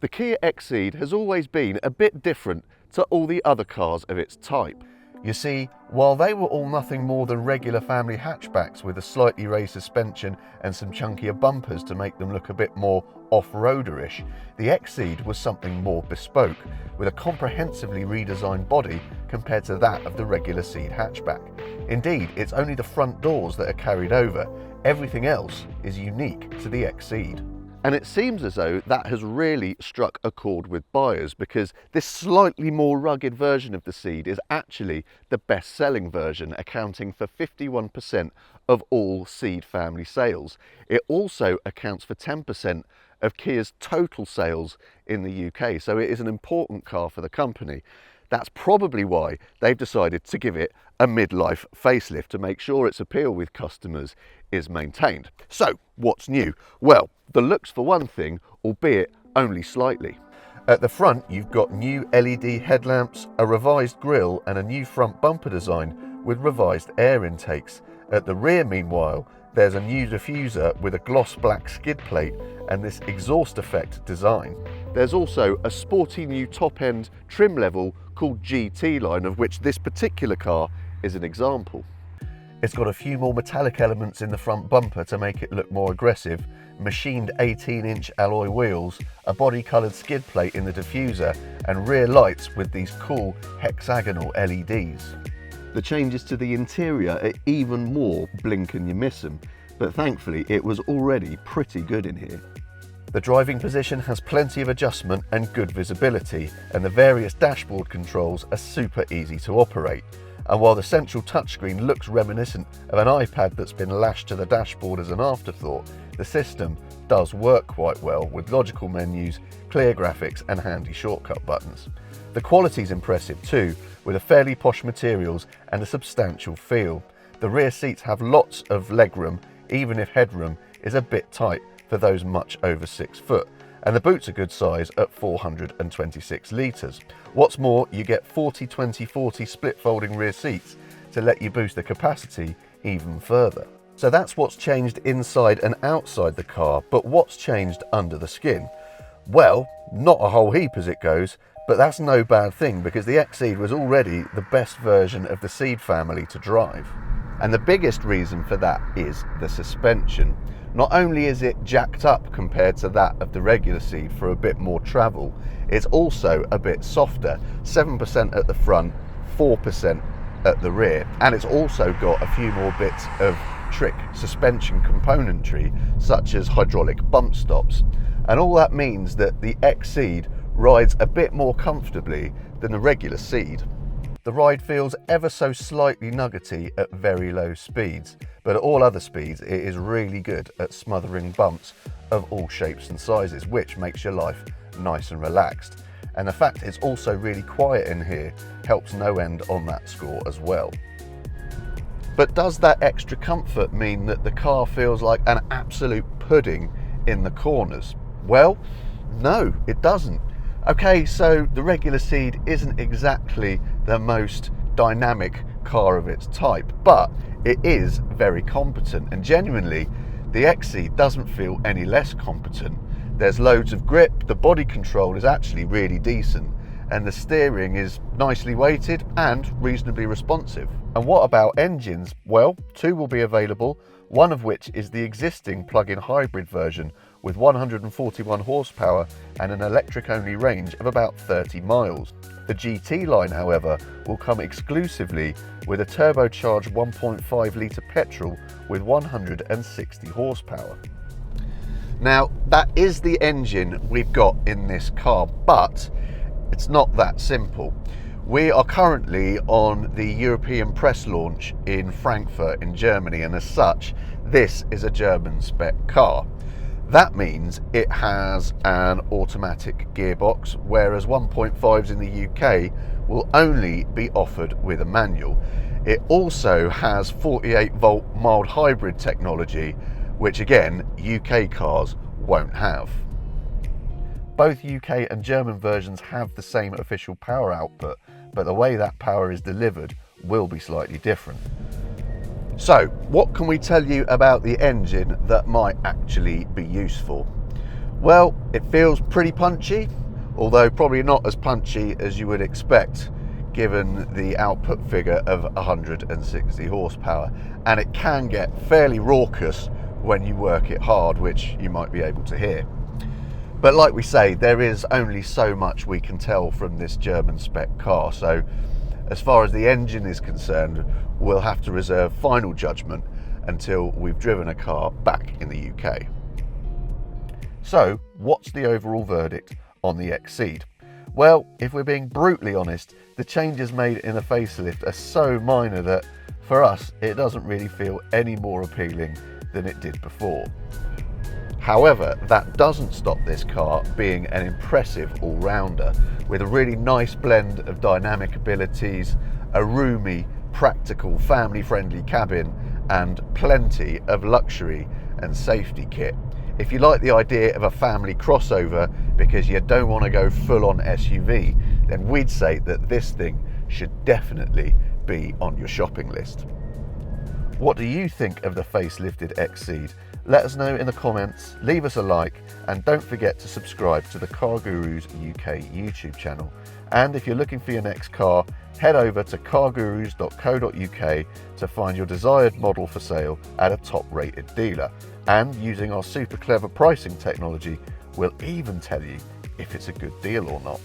The Kia XCeed has always been a bit different to all the other cars of its type. You see, while they were all nothing more than regular family hatchbacks with a slightly raised suspension and some chunkier bumpers to make them look a bit more off-roaderish, the XCeed was something more bespoke, with a comprehensively redesigned body compared to that of the regular Ceed hatchback. Indeed, it's only the front doors that are carried over. Everything else is unique to the XCeed. And it seems as though that has really struck a chord with buyers, because this slightly more rugged version of the Ceed is actually the best-selling version, accounting for 51% of all Ceed family sales. It also accounts for 10% of Kia's total sales in the UK, so it is an important car for the company. That's probably why they've decided to give it a midlife facelift to make sure its appeal with customers is maintained. So, what's new? Well, the looks for one thing, albeit only slightly. At the front, you've got new LED headlamps, a revised grille and a new front bumper design with revised air intakes. At the rear, meanwhile, there's a new diffuser with a gloss black skid plate and this exhaust effect design. There's also a sporty new top-end trim level called GT line, of which this particular car is an example. It's got a few more metallic elements in the front bumper to make it look more aggressive, machined 18-inch alloy wheels, a body-coloured skid plate in the diffuser, and rear lights with these cool hexagonal LEDs. The changes to the interior are even more blink and you miss them, but thankfully it was already pretty good in here. The driving position has plenty of adjustment and good visibility, and the various dashboard controls are super easy to operate. And while the central touchscreen looks reminiscent of an iPad that's been lashed to the dashboard as an afterthought, the system does work quite well with logical menus, clear graphics and handy shortcut buttons. The quality's impressive too, with a fairly posh materials and a substantial feel. The rear seats have lots of legroom, even if headroom is a bit tight for those much over 6 foot, and the boot's a good size at 426 litres. What's more, you get 40-20-40 split folding rear seats to let you boost the capacity even further. So that's what's changed inside and outside the car, but what's changed under the skin? Well, not a whole heap as it goes, but that's no bad thing because the XCeed was already the best version of the Ceed family to drive. And the biggest reason for that is the suspension. Not only is it jacked up compared to that of the regular Ceed for a bit more travel, it's also a bit softer, 7% at the front, 4% at the rear, and it's also got a few more bits of trick suspension componentry such as hydraulic bump stops. And all that means that the XCeed rides a bit more comfortably than the regular Ceed. The ride feels ever so slightly nuggety at very low speeds, but at all other speeds it is really good at smothering bumps of all shapes and sizes, which makes your life nice and relaxed. And the fact it's also really quiet in here helps no end on that score as well. But does that extra comfort mean that the car feels like an absolute pudding in the corners? Well, no, it doesn't. Okay, so the regular Ceed isn't exactly the most dynamic car of its type, but it is very competent, and genuinely the XCeed doesn't feel any less competent. There's loads of grip, the body control is actually really decent, and the steering is nicely weighted and reasonably responsive. And what about engines? Well, 2 will be available, one of which is the existing plug-in hybrid version with 141 horsepower and an electric-only range of about 30 miles. The GT line, however, will come exclusively with a turbocharged 1.5 litre petrol with 160 horsepower. Now, that is the engine we've got in this car, but it's not that simple. We are currently on the European press launch in Frankfurt in Germany, and as such, this is a German spec car. That means it has an automatic gearbox, whereas 1.5s in the UK will only be offered with a manual. It also has 48 volt mild hybrid technology, which again, UK cars won't have. Both UK and German versions have the same official power output, but the way that power is delivered will be slightly different. So, what can we tell you about the engine that might actually be useful? Well, it feels pretty punchy, although probably not as punchy as you would expect given the output figure of 160 horsepower, and it can get fairly raucous when you work it hard, which you might be able to hear. But like we say, there is only so much we can tell from this German spec car, so as far as the engine is concerned, we'll have to reserve final judgment until we've driven a car back in the UK. So, what's the overall verdict on the XCeed? Well, if we're being brutally honest, the changes made in the facelift are so minor that, for us, it doesn't really feel any more appealing than it did before. However, that doesn't stop this car being an impressive all-rounder, with a really nice blend of dynamic abilities, a roomy, practical, family-friendly cabin, and plenty of luxury and safety kit. If you like the idea of a family crossover because you don't want to go full-on SUV, then we'd say that this thing should definitely be on your shopping list. What do you think of the facelifted XCeed? Let us know in the comments, leave us a like, and don't forget to subscribe to the CarGurus UK YouTube channel. And if you're looking for your next car, head over to cargurus.co.uk to find your desired model for sale at a top-rated dealer. And using our super clever pricing technology, we'll even tell you if it's a good deal or not.